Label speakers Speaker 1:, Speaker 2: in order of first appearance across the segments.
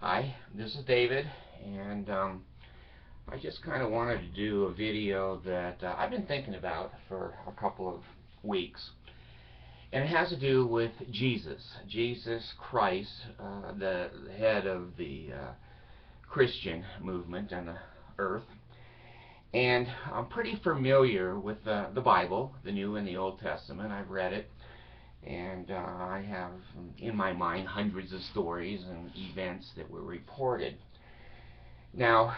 Speaker 1: Hi, this is David, and I just kind of wanted to do a video that I've been thinking about for a couple of weeks. And it has to do with Jesus Christ, the head of the Christian movement on the earth. And I'm pretty familiar with the Bible, the New and the Old Testament. I've read it. And I have in my mind hundreds of stories and events that were reported. Now,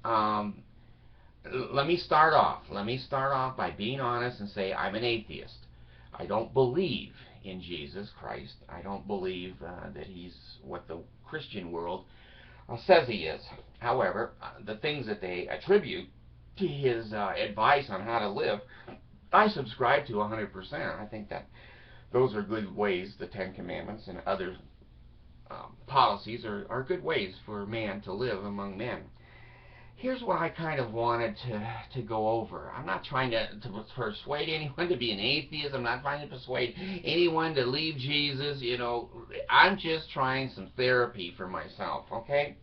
Speaker 1: let me start off by being honest and say I'm an atheist. I don't believe in Jesus Christ. I don't believe that he's what the Christian world says he is. However, the things that they attribute to his advice on how to live, I subscribe to 100%. I think that those are good ways. The Ten Commandments and other policies are good ways for man to live among men. Here's what I kind of wanted to go over. I'm not trying to persuade anyone to be an atheist. I'm not trying to persuade anyone to leave Jesus. You know, I'm just trying some therapy for myself, okay?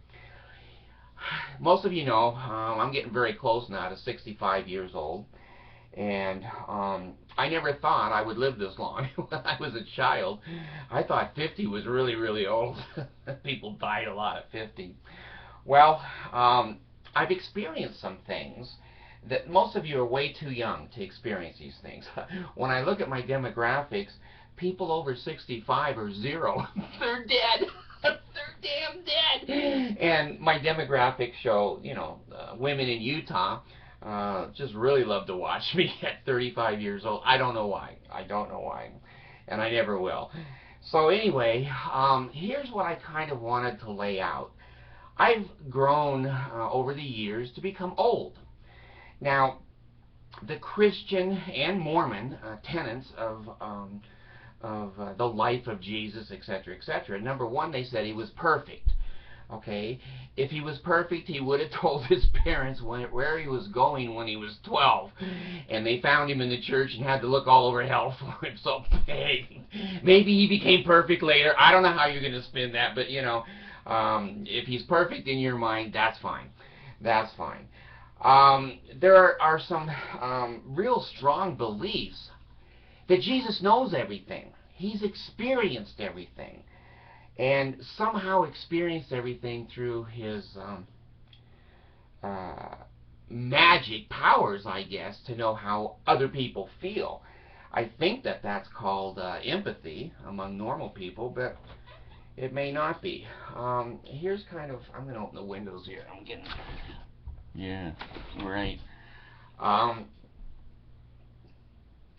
Speaker 1: Most of you know I'm getting very close now to 65 years old. And I never thought I would live this long. When I was a child, I thought 50 was really, really old. People died a lot at 50. Well, I've experienced some things that most of you are way too young to experience these things. When I look at my demographics, people over 65 are zero. They're dead. They're damn dead. And my demographics show, you know, women in Utah just really love to watch me at 35 years old. I don't know why. And I never will. So anyway, here's what I kind of wanted to lay out. I've grown over the years to become old. Now, the Christian and Mormon tenets of the life of Jesus, etc., etc. Number one, they said he was perfect. Okay, if he was perfect, he would have told his parents where he was going when he was 12, and they found him in the church and had to look all over hell for him. So, hey, maybe he became perfect later. I don't know how you're going to spin that, but you know, if he's perfect in your mind, that's fine. That's fine. There are some real strong beliefs that Jesus knows everything. He's experienced everything. And somehow experienced everything through his magic powers, I guess, to know how other people feel. I think that that's called empathy among normal people, but it may not be. Here's kind of, I'm going to open the windows here. I'm getting, yeah, right.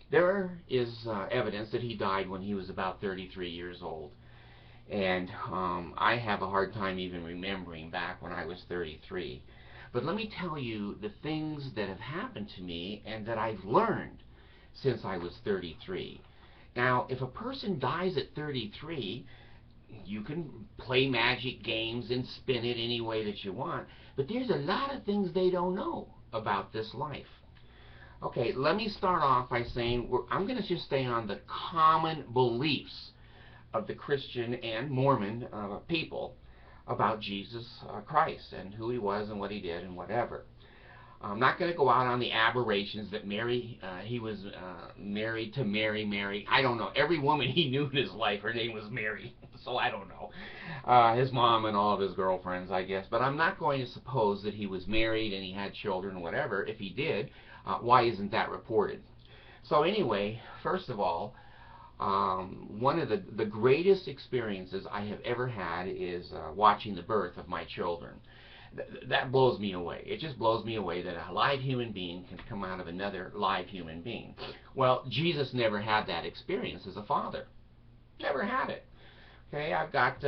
Speaker 1: There is evidence that he died when he was about 33 years old. And I have a hard time even remembering back when I was 33. But let me tell you the things that have happened to me and that I've learned since I was 33. Now, if a person dies at 33, you can play magic games and spin it any way that you want. But there's a lot of things they don't know about this life. Okay, let me start off by saying I'm going to just stay on the common beliefs of the Christian and Mormon people about Jesus Christ and who he was and what he did and whatever. I'm not going to go out on the aberrations that he was married to Mary. I don't know. Every woman he knew in his life, her name was Mary. So I don't know. His mom and all of his girlfriends, I guess. But I'm not going to suppose that he was married and he had children or whatever. If he did, why isn't that reported? So anyway, first of all, one of the greatest experiences I have ever had is watching the birth of my children. That blows me away. It just blows me away that a live human being can come out of another live human being. Well, Jesus never had that experience as a father. Never had it. Okay, I've got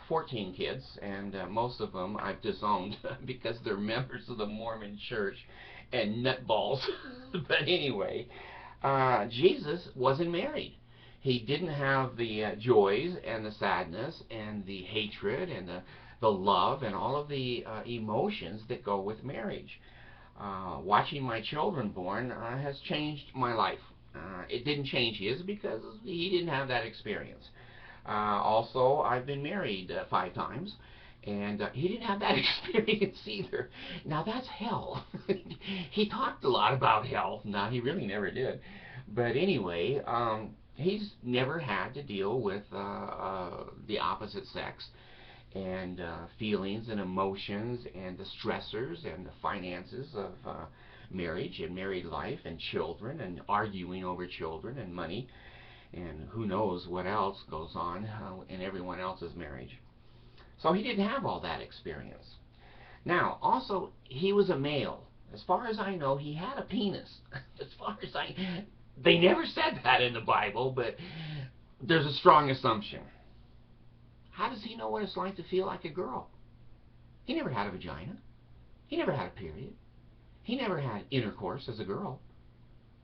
Speaker 1: 14 kids, and most of them I've disowned because they're members of the Mormon church and nutballs. But anyway, Jesus wasn't married. He didn't have the joys and the sadness and the hatred and the love and all of the emotions that go with marriage. Watching my children born has changed my life. It didn't change his because he didn't have that experience. Also, I've been married 5 times, And he didn't have that experience either. Now that's hell. He talked a lot about hell. Now he really never did. But anyway, he's never had to deal with the opposite sex and feelings and emotions and the stressors and the finances of marriage and married life and children and arguing over children and money and who knows what else goes on in everyone else's marriage. So he didn't have all that experience. Now, also, he was a male. As far as I know, he had a penis. As far as they never said that in the Bible, but there's a strong assumption. How does he know what it's like to feel like a girl? He never had a vagina. He never had a period. He never had intercourse as a girl.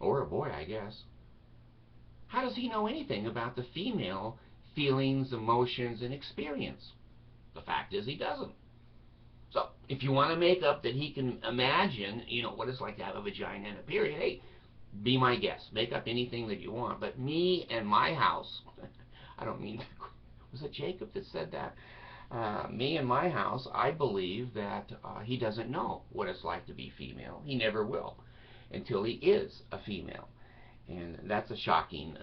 Speaker 1: Or a boy, I guess. How does he know anything about the female feelings, emotions, and experience? The fact is he doesn't. So, if you want to make up that he can imagine, what it's like to have a vagina and a period, hey, be my guest. Make up anything that you want. But me and my house, I don't mean, was it Jacob that said that? Me and my house, I believe that he doesn't know what it's like to be female. He never will until he is a female. And that's a shocking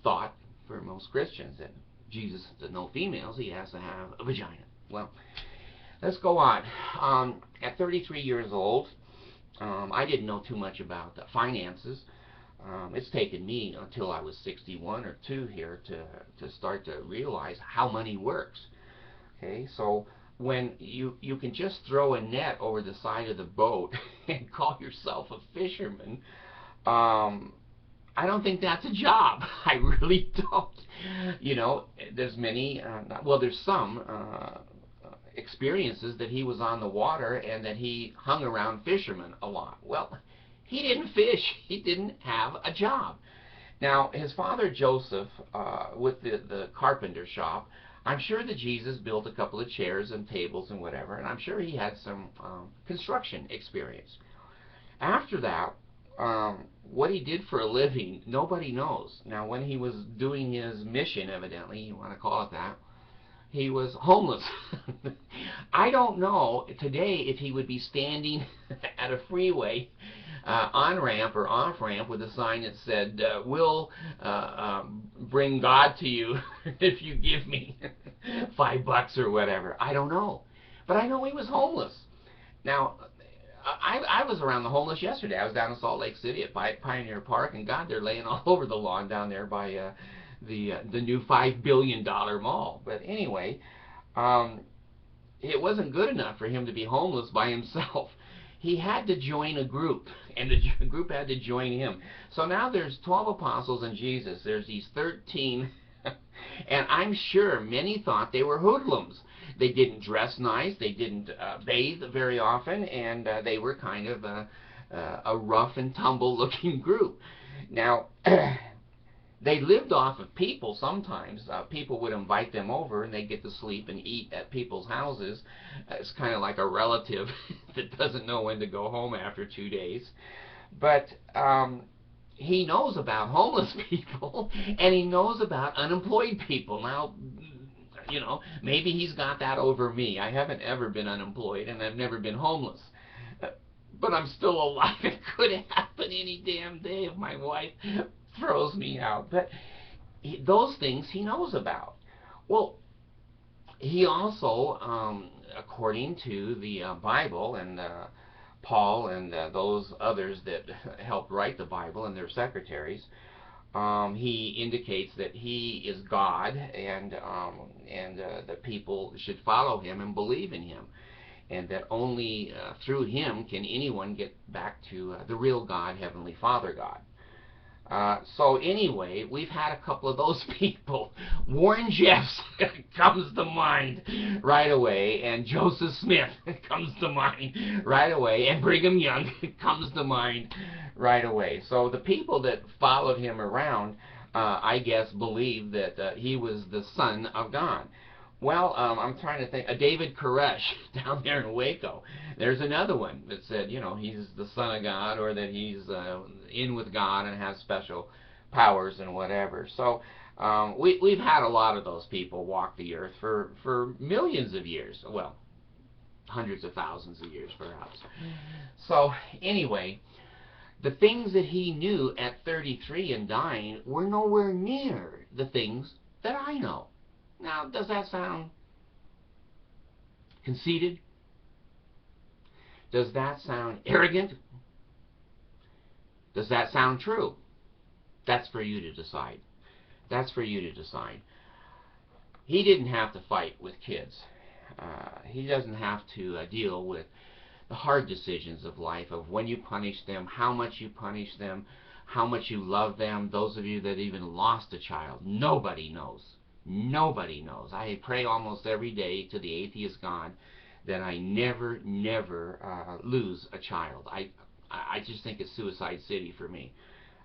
Speaker 1: thought for most Christians, that Jesus doesn't know females, he has to have a vagina. Well, let's go on. At 33 years old, I didn't know too much about finances. It's taken me until I was 61 or 2 here to start to realize how money works. Okay, so when you can just throw a net over the side of the boat and call yourself a fisherman, I don't think that's a job. I really don't. There's many, there's some experiences that he was on the water and that he hung around fishermen a lot. Well, he didn't fish. He didn't have a job. Now, his father Joseph, with the carpenter shop, I'm sure that Jesus built a couple of chairs and tables and whatever, and I'm sure he had some construction experience. After that, what he did for a living, nobody knows. Now, when he was doing his mission, evidently, you want to call it that, he was homeless. I don't know today if he would be standing at a freeway on-ramp or off-ramp with a sign that said, we'll bring God to you if you give me $5 or whatever. I don't know. But I know he was homeless. Now, I was around the homeless yesterday. I was down in Salt Lake City at Pioneer Park, and God, they're laying all over the lawn down there by the new $5 billion mall. But anyway, it wasn't good enough for him to be homeless by himself. He had to join a group, and the group had to join him. So now there's 12 apostles and Jesus. There's these 13, and I'm sure many thought they were hoodlums. They didn't dress nice, they didn't bathe very often, and they were kind of a rough and tumble looking group. Now, they lived off of people sometimes. People would invite them over and they'd get to sleep and eat at people's houses. It's kind of like a relative that doesn't know when to go home after 2 days. But he knows about homeless people and he knows about unemployed people. Now, maybe he's got that over me. I haven't ever been unemployed and I've never been homeless. But I'm still alive. It could happen any damn day if my wife throws me out. But those things he knows about. Well, he also, according to the Bible and Paul and those others that helped write the Bible and their secretaries, he indicates that he is God, and that people should follow him and believe in him, and that only through him can anyone get back to the real God, Heavenly Father God. So anyway, we've had a couple of those people. Warren Jeffs comes to mind right away, and Joseph Smith comes to mind right away, and Brigham Young comes to mind right away. So the people that followed him around, I guess, believed that he was the Son of God. Well, I'm trying to think. David Koresh down there in Waco. There's another one that said, he's the Son of God, or that he's in with God and has special powers and whatever. So we've had a lot of those people walk the earth for millions of years. Well, hundreds of thousands of years, perhaps. So, anyway, the things that he knew at 33 and dying were nowhere near the things that I know. Now, does that sound conceited? Does that sound arrogant? Does that sound true? That's for you to decide. That's for you to decide. He didn't have to fight with kids. He doesn't have to deal with the hard decisions of life, of when you punish them, how much you punish them, how much you love them. Those of you that even lost a child, nobody knows. Nobody knows. I pray almost every day to the atheist God that I never lose a child. I just think it's suicide city for me.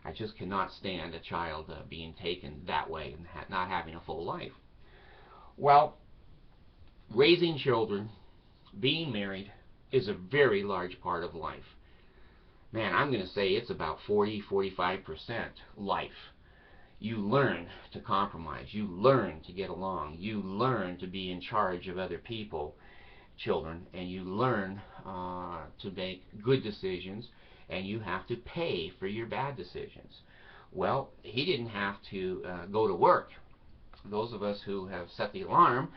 Speaker 1: I just cannot stand a child being taken that way and not having a full life. Well, raising children, being married, is a very large part of life. Man, I'm going to say it's about 40-45% life. You learn to compromise. You learn to get along. You learn to be in charge of other people, children, and you learn to make good decisions, and you have to pay for your bad decisions. Well, he didn't have to go to work. Those of us who have set the alarm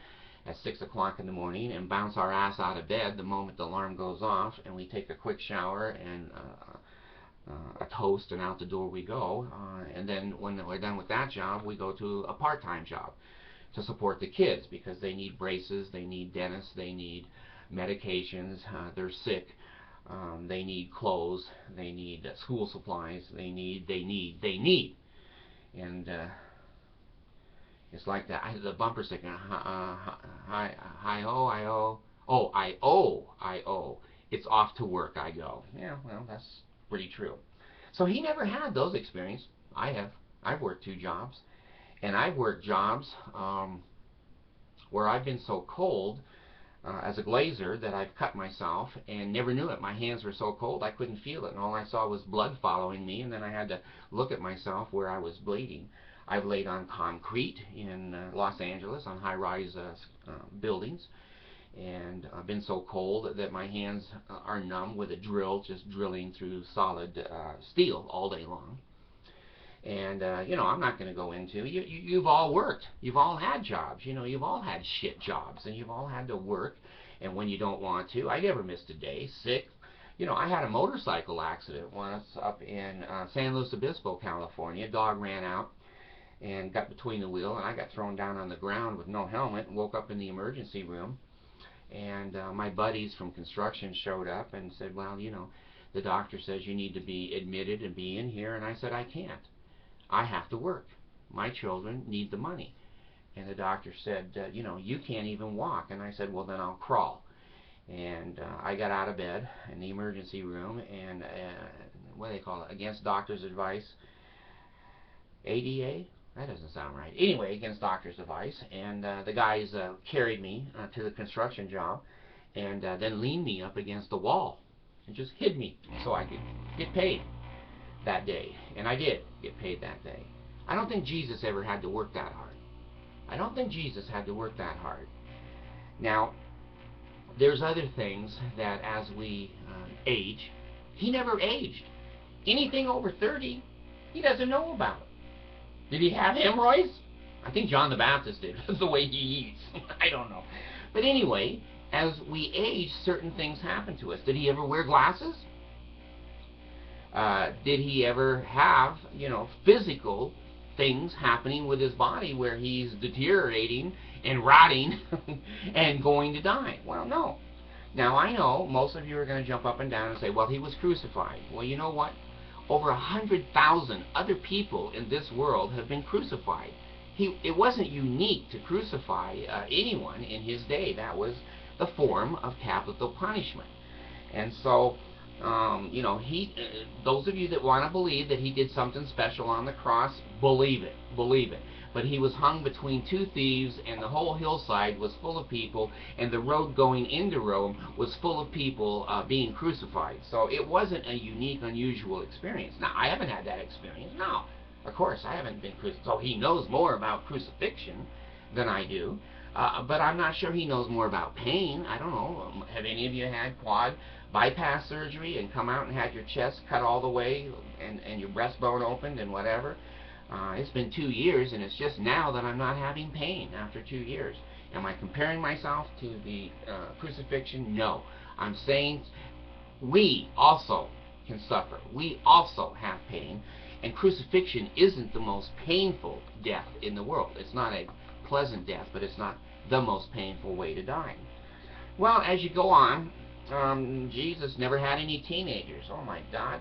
Speaker 1: at 6 o'clock in the morning and bounce our ass out of bed the moment the alarm goes off, and we take a quick shower and a toast, and out the door we go, and then when we're done with that job, we go to a part-time job to support the kids, because they need braces, they need dentists, they need medications, they're sick, they need clothes, they need school supplies, they need. And it's like the bumper sticker, I owe, it's off to work I go. Yeah, well, that's pretty true. So he never had those experiences. I have. I've worked 2 jobs, and I've worked jobs where I've been so cold as a glazer that I've cut myself and never knew it. My hands were so cold I couldn't feel it, and all I saw was blood following me, and then I had to look at myself where I was bleeding. I've laid on concrete in Los Angeles on high-rise buildings, and I've been so cold that my hands are numb with a drill just drilling through solid steel all day long. And you know, I'm not going to go into, you've all worked, you've all had jobs, you know, you've all had shit jobs, and you've all had to work, and when you don't want to. I never missed a day, sick. You know, I had a motorcycle accident once up in San Luis Obispo, California. A dog ran out and got between the wheel, and I got thrown down on the ground with no helmet and woke up in the emergency room. And my buddies from construction showed up and said, well, you know, the doctor says you need to be admitted and be in here. And I said, I can't. I have to work. My children need the money. And the doctor said, you know, you can't even walk. And I said, well, then I'll crawl. And I got out of bed in the emergency room, and what do they call it? Against doctor's advice. ADA? That doesn't sound right. Anyway, against doctor's advice. And the guys carried me to the construction job, and then leaned me up against the wall and just hid me so I could get paid that day. And I did get paid that day. I don't think Jesus ever had to work that hard. I don't think Jesus had to work that hard. Now, there's other things that as we age, he never aged. Anything over 30, he doesn't know about. Did he have hemorrhoids? I think John the Baptist did. That's the way he eats. I don't know. But anyway, as we age, certain things happen to us. Did he ever wear glasses? Did he ever have, you know, physical things happening with his body where he's deteriorating and rotting and going to die? Well, no. Now, I know most of you are going to jump up and down and say, well, he was crucified. Well, you know what? Over 100,000 other people in this world have been crucified. It wasn't unique to crucify anyone in his day. That was the form of capital punishment. And so, you know, those of you that want to believe that he did something special on the cross, believe it, believe it. But he was hung between 2 thieves, and the whole hillside was full of people, and the road going into Rome was full of people being crucified. So it wasn't a unique, unusual experience. Now, I haven't had that experience. No, of course, I haven't been crucified. So he knows more about crucifixion than I do. But I'm not sure he knows more about pain. I don't know. Have any of you had quad bypass surgery and come out and had your chest cut all the way and your breastbone opened and whatever? It's been 2 years, and it's just now that I'm not having pain after 2 years. Am I comparing myself to the crucifixion? No. I'm saying we also can suffer. We also have pain. And crucifixion isn't the most painful death in the world. It's not a pleasant death, but it's not the most painful way to die. Well, as you go on, Jesus never had any teenagers. Oh my God.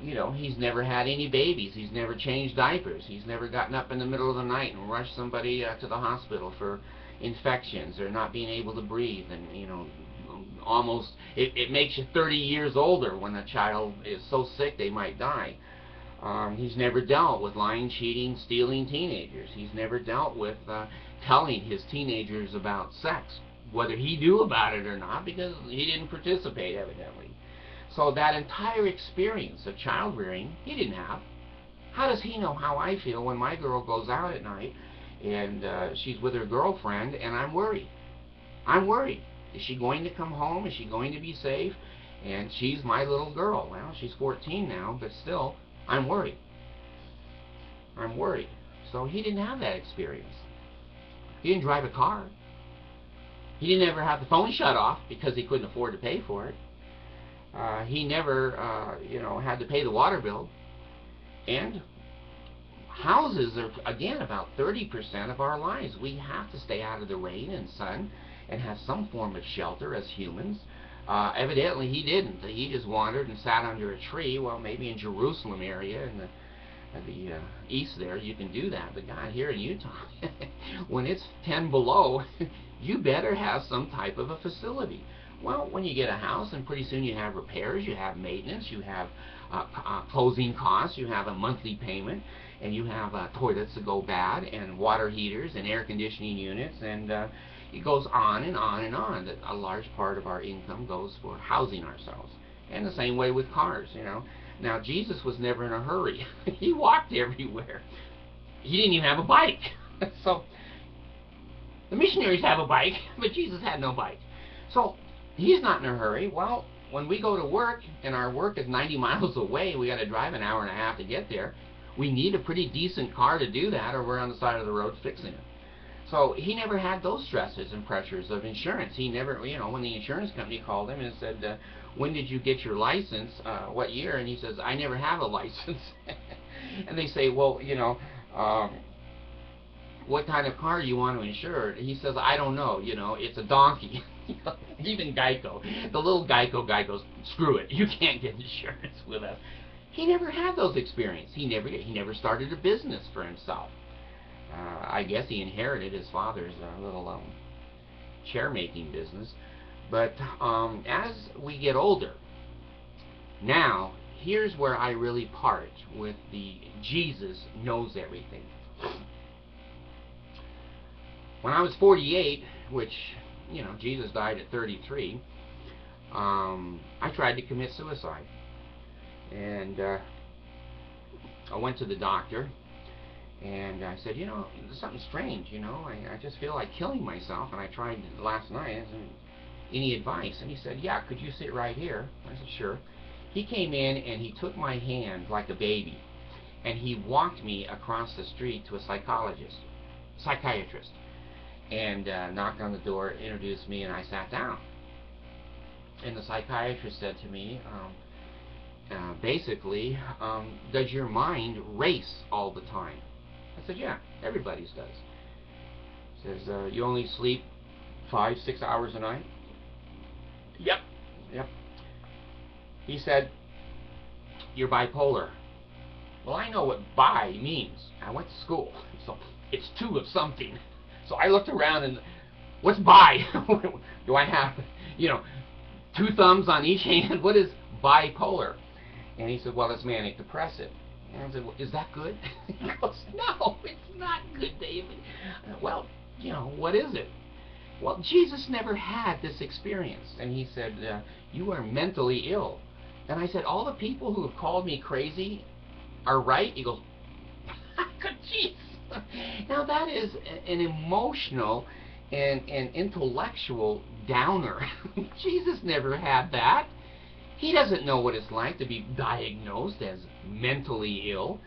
Speaker 1: You know, he's never had any babies. He's never changed diapers. He's never gotten up in the middle of the night and rushed somebody to the hospital for infections or not being able to breathe. And, you know, almost, it makes you 30 years older when a child is so sick they might die. He's never dealt with lying, cheating, stealing teenagers. He's never dealt with telling his teenagers about sex, whether he knew about it or not, because he didn't participate, evidently. So that entire experience of child rearing, he didn't have. How does he know how I feel when my girl goes out at night and she's with her girlfriend and I'm worried? I'm worried. Is she going to come home? Is she going to be safe? And she's my little girl. Well, she's 14 now, but still, I'm worried. I'm worried. So he didn't have that experience. He didn't drive a car. He didn't ever have the phone shut off because he couldn't afford to pay for it. He never, you know, had to pay the water bill. And houses are, again, about 30% of our lives. We have to stay out of the rain and sun and have some form of shelter as humans. Evidently, he didn't. He just wandered and sat under a tree. Well, maybe in Jerusalem area in the east there, you can do that. But God, here in Utah, when it's 10 below, you better have some type of a facility. Well, when you get a house, and pretty soon you have repairs, you have maintenance, you have closing costs, you have a monthly payment, and you have toilets that go bad, and water heaters, and air conditioning units, and it goes on and on and on. That a large part of our income goes for housing ourselves. And the same way with cars, you know. Now, Jesus was never in a hurry. He walked everywhere. He didn't even have a bike. So, the missionaries have a bike, but Jesus had no bike. So, he's not in a hurry. Well, when we go to work, and our work is 90 miles away, we got to drive an hour and a half to get there. We need a pretty decent car to do that, or we're on the side of the road fixing it. So he never had those stresses and pressures of insurance. He never, you know, when the insurance company called him and said, when did you get your license, what year? And he says, I never have a license. And they say, well, you know, what kind of car do you want to insure? And he says, I don't know, you know, it's a donkey. Even Geico, the little Geico guy goes, screw it, you can't get insurance with us. He never had those experiences. He never started a business for himself. I guess he inherited his father's little chair-making business. But as we get older, now, here's where I really part with the Jesus knows everything. When I was 48, which, you know, Jesus died at 33, I tried to commit suicide. And I went to the doctor. And I said, you know, there's something strange, you know. I just feel like killing myself. And I tried last night. I said, any advice? And he said, yeah, could you sit right here? I said, sure. He came in and he took my hand like a baby. And he walked me across the street to a psychiatrist. And knocked on the door, introduced me, and I sat down. And the psychiatrist said to me, basically, does your mind race all the time? I said, yeah, everybody's does. He says, you only sleep 5-6 hours a night? Yep. He said, you're bipolar. Well, I know what bi means. I went to school, so it's two of something. So I looked around and, what's bi? Do I have, you know, 2 thumbs on each hand? What is bipolar? And he said, well, it's manic depressive. And I said, well, is that good? He goes, no, it's not good, David. Well, you know, what is it? Well, Jesus never had this experience. And he said, you are mentally ill. And I said, all the people who have called me crazy are right? He goes, jeez. Now that is an emotional and intellectual downer. Jesus never had that. He doesn't know what it's like to be diagnosed as mentally ill.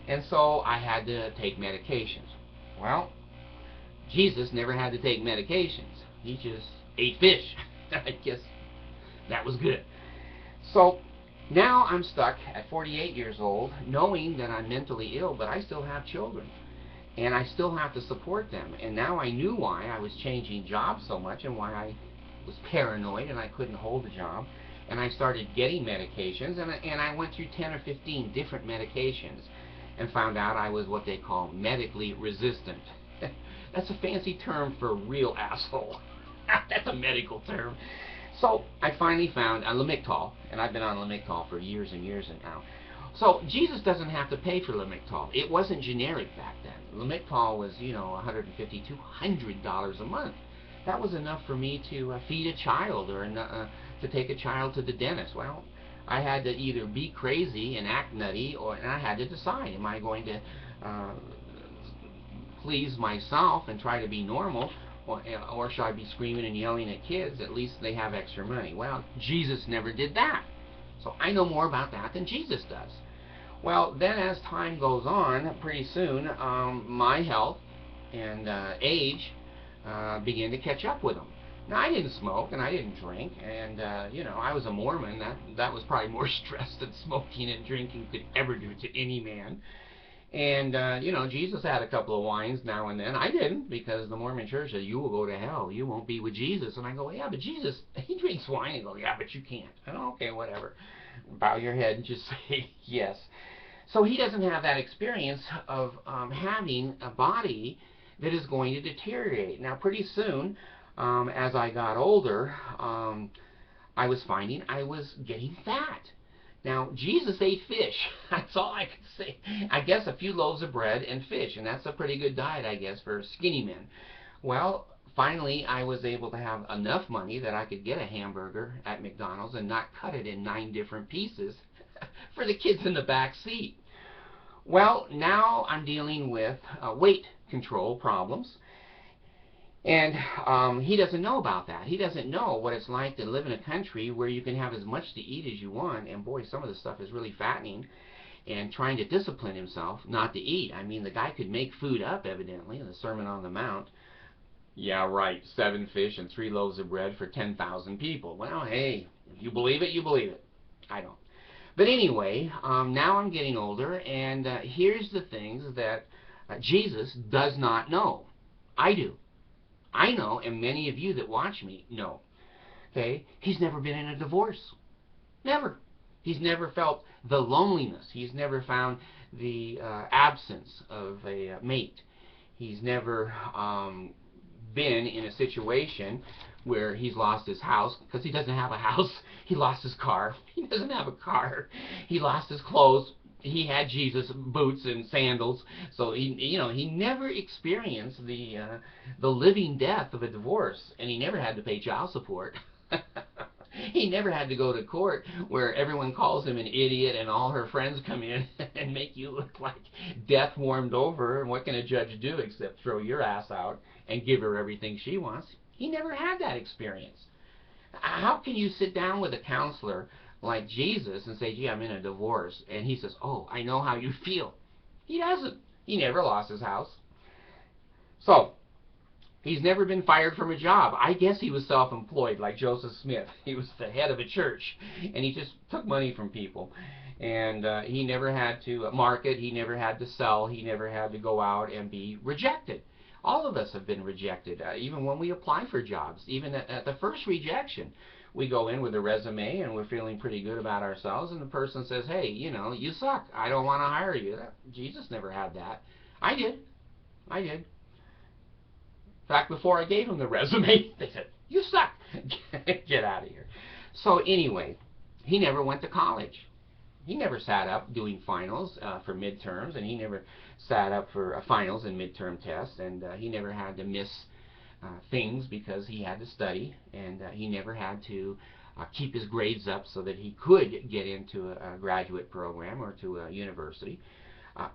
Speaker 1: And so I had to take medications. Well, Jesus never had to take medications. He just ate fish. I guess that was good. So now I'm stuck at 48 years old, knowing that I'm mentally ill, but I still have children. And I still have to support them. And now I knew why I was changing jobs so much and why I was paranoid and I couldn't hold a job. And I started getting medications, and I went through 10 or 15 different medications and found out I was what they call medically resistant. That's a fancy term for a real asshole. That's a medical term. So I finally found a Lamictal, and I've been on Lamictal for years and years now. So Jesus doesn't have to pay for Lamictal. It wasn't generic back then. Lamictal was, $150, $200 a month. That was enough for me to feed a child or to take a child to the dentist. Well, I had to either be crazy and act nutty, and I had to decide, am I going to please myself and try to be normal, or should I be screaming and yelling at kids? At least they have extra money. Well, Jesus never did that. So I know more about that than Jesus does. Well, then as time goes on, pretty soon my health and age began to catch up with them. Now, I didn't smoke and I didn't drink, and I was a Mormon. That was probably more stress than smoking and drinking could ever do to any man. And Jesus had a couple of wines now and then. I didn't, because the Mormon church said, you will go to hell, you won't be with Jesus. And I go, yeah, but Jesus, he drinks wine. And go, yeah, but you can't. And okay, whatever. Bow your head and just say yes. So he doesn't have that experience of having a body that is going to deteriorate. Now, pretty soon, as I got older, I was finding I was getting fat. Now, Jesus ate fish. That's all I can say. I guess a few loaves of bread and fish, and that's a pretty good diet, I guess, for skinny men. Well, finally, I was able to have enough money that I could get a hamburger at McDonald's and not cut it in 9 different pieces for the kids in the back seat. Well, now I'm dealing with weight control problems. And he doesn't know about that. He doesn't know what it's like to live in a country where you can have as much to eat as you want. And boy, some of the stuff is really fattening. And trying to discipline himself not to eat. I mean, the guy could make food up, evidently, in the Sermon on the Mount. Yeah, right. 7 fish and 3 loaves of bread for 10,000 people. Well, hey, if you believe it, you believe it. I don't. But anyway, now I'm getting older, and here's the things that Jesus does not know. I do. I know, and many of you that watch me know. Okay? He's never been in a divorce. Never. He's never felt the loneliness. He's never found the absence of a mate. He's never been in a situation where he's lost his house, because he doesn't have a house. He lost his car. He doesn't have a car. He lost his clothes. He had Jesus boots and sandals, so he never experienced the living death of a divorce, and he never had to pay child support. He never had to go to court where everyone calls him an idiot and all her friends come in and make you look like death warmed over. And what can a judge do except throw your ass out and give her everything she wants? He never had that experience. How can you sit down with a counselor like Jesus and say, gee, I'm in a divorce, and he says, oh, I know how you feel? He doesn't. He never lost his house. So, he's never been fired from a job. I guess he was self-employed like Joseph Smith. He was the head of a church, and he just took money from people. And he never had to market. He never had to sell. He never had to go out and be rejected. All of us have been rejected, even when we apply for jobs. Even at the first rejection, we go in with a resume and we're feeling pretty good about ourselves, and the person says, hey, you suck. I don't want to hire you. Jesus never had that. I did. In fact, before I gave him the resume, they said, you suck. Get out of here. So anyway, he never went to college. He never sat up doing finals for midterms, and he never sat up for finals and midterm tests, and he never had to miss things because he had to study, and he never had to keep his grades up so that he could get into a graduate program or to a university.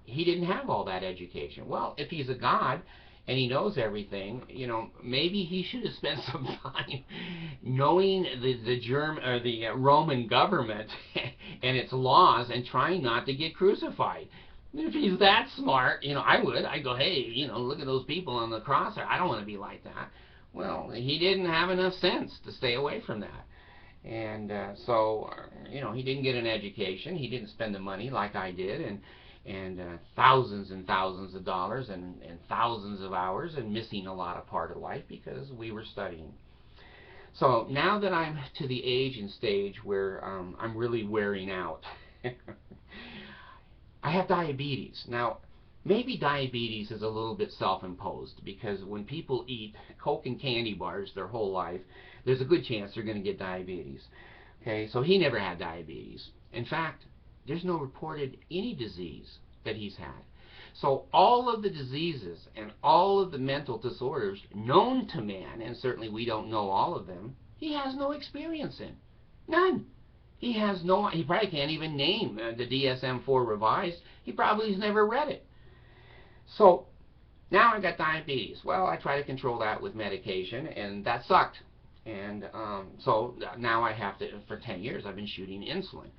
Speaker 1: He didn't have all that education. Well, if he's a God and he knows everything, maybe he should have spent some time knowing the Roman government and its laws and trying not to get crucified. If he's that smart, I would. I'd go, hey, look at those people on the cross. I don't want to be like that. Well, he didn't have enough sense to stay away from that. And so, he didn't get an education. He didn't spend the money like I did, and thousands and thousands of dollars and thousands of hours, and missing a lot of part of life because we were studying. So now that I'm to the age and stage where I'm really wearing out, I have diabetes. Now, maybe diabetes is a little bit self-imposed, because when people eat Coke and candy bars their whole life, there's a good chance they're going to get diabetes. Okay, so he never had diabetes. In fact, there's no reported any disease that he's had. So all of the diseases and all of the mental disorders known to man, and certainly we don't know all of them, he has no experience in. None. He probably can't even name the DSM-4 revised. He probably has never read it. So now I got diabetes. Well, I try to control that with medication, and that sucked. And so now I have to, for 10 years, I've been shooting insulin.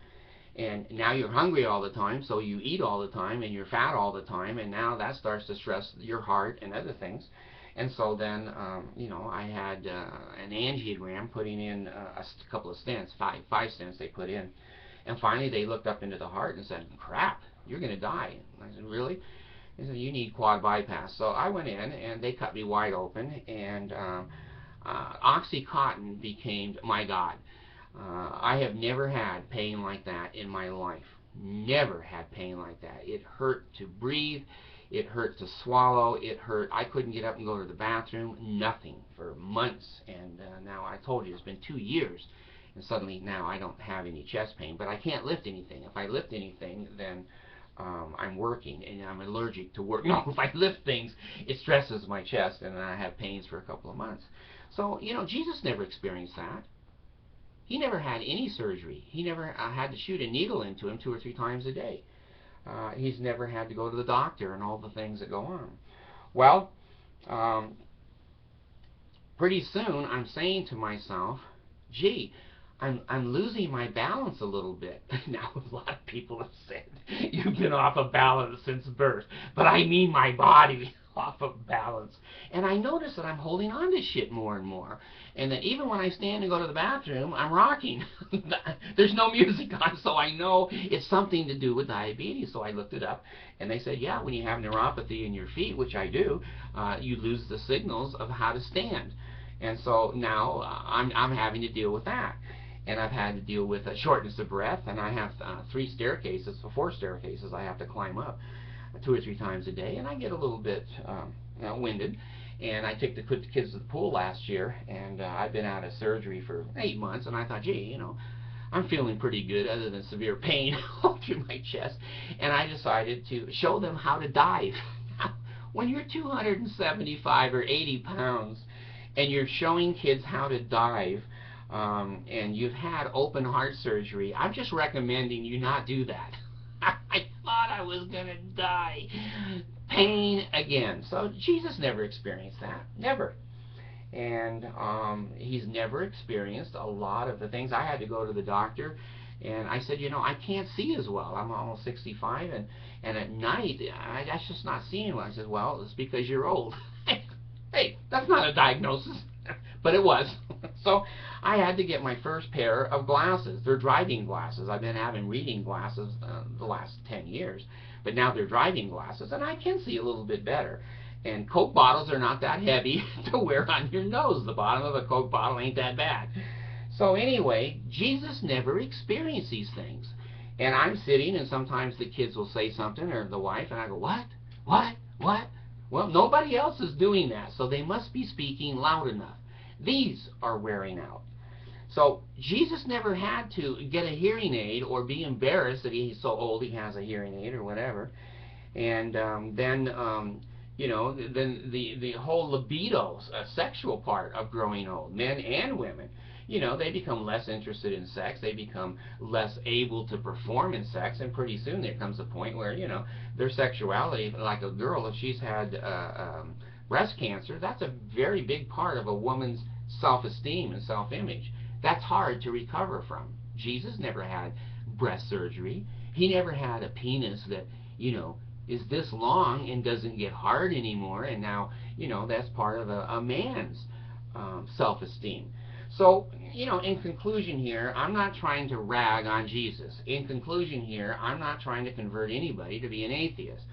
Speaker 1: And now you're hungry all the time, so you eat all the time, and you're fat all the time, and now that starts to stress your heart and other things. And so then, I had an angiogram, putting in a couple of stents, five stents they put in. And finally they looked up into the heart and said, crap, you're going to die. And I said, really? They said, you need quad bypass. So I went in, and they cut me wide open, and Oxycontin became my God. I have never had pain like that in my life. Never had pain like that. It hurt to breathe. It hurt to swallow. It hurt. I couldn't get up and go to the bathroom. Nothing for months. And now I told you it's been 2 years. And suddenly now I don't have any chest pain. But I can't lift anything. If I lift anything, then I'm working, and I'm allergic to work. No, if I lift things, it stresses my chest, and I have pains for a couple of months. So, Jesus never experienced that. He never had any surgery. He never had to shoot a needle into him 2 or 3 times a day. He's never had to go to the doctor and all the things that go on. Well, pretty soon I'm saying to myself, gee, I'm losing my balance a little bit. Now, a lot of people have said, you've been off of balance since birth. But I mean my body off of balance. And I notice that I'm holding on to shit more and more. And that even when I stand and go to the bathroom, I'm rocking. There's no music on, so I know it's something to do with diabetes. So I looked it up, and they said, yeah, when you have neuropathy in your feet, which I do, you lose the signals of how to stand. And so now I'm having to deal with that. And I've had to deal with shortness of breath, and I have 4 staircases I have to climb up 2 or 3 times a day, and I get a little bit winded. And I took the kids to the pool last year, and I've been out of surgery for 8 months, and I thought, gee, I'm feeling pretty good other than severe pain all through my chest. And I decided to show them how to dive. When you're 275 or 80 pounds and you're showing kids how to dive, and you've had open heart surgery, I'm just recommending you not do that. I thought I was going to die. Pain again. So Jesus never experienced that. Never. And he's never experienced a lot of the things. I had to go to the doctor, and I said, I can't see as well. I'm almost 65, and at night, that's just not seeing well. I said, well, it's because you're old. Hey, that's not a diagnosis. But it was. So I had to get my first pair of glasses. They're driving glasses. I've been having reading glasses the last 10 years. But now they're driving glasses, and I can see a little bit better. And Coke bottles are not that heavy to wear on your nose. The bottom of a Coke bottle ain't that bad. So anyway, Jesus never experienced these things. And I'm sitting, and sometimes the kids will say something, or the wife, and I go, what? What? What? Well, nobody else is doing that, so they must be speaking loud enough. These are wearing out. So Jesus never had to get a hearing aid or be embarrassed that he's so old he has a hearing aid or whatever. And then the whole libido, sexual part of growing old, men and women. they become less interested in sex, they become less able to perform in sex, and pretty soon there comes a point where, their sexuality, like a girl, if she's had breast cancer, that's a very big part of a woman's self-esteem and self-image. That's hard to recover from. Jesus never had breast surgery. He never had a penis that, is this long and doesn't get hard anymore, and now, that's part of a man's self-esteem. So, in conclusion here, I'm not trying to rag on Jesus. In conclusion here, I'm not trying to convert anybody to be an atheist.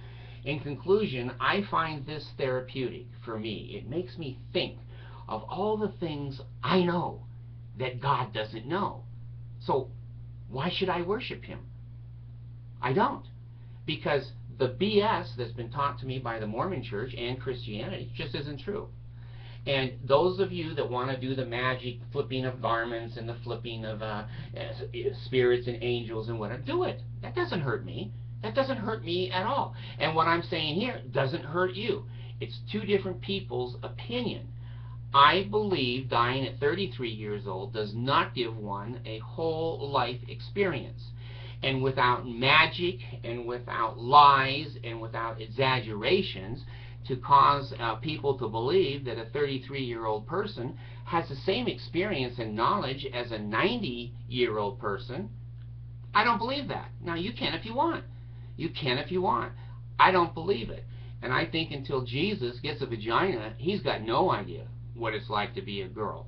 Speaker 1: In conclusion, I find this therapeutic for me. It makes me think of all the things I know that God doesn't know. So, why should I worship Him? I don't. Because the BS that's been taught to me by the Mormon Church and Christianity just isn't true. And those of you that want to do the magic flipping of garments and the flipping of spirits and angels and whatever, do it. That doesn't hurt me. That doesn't hurt me at all. And what I'm saying here doesn't hurt you. It's two different people's opinion. I believe dying at 33 years old does not give one a whole life experience. And without magic and without lies and without exaggerations to cause people to believe that a 33-year-old person has the same experience and knowledge as a 90-year-old person, I don't believe that. Now, you can if you want. You can if you want. I don't believe it. And I think until Jesus gets a vagina, he's got no idea what it's like to be a girl.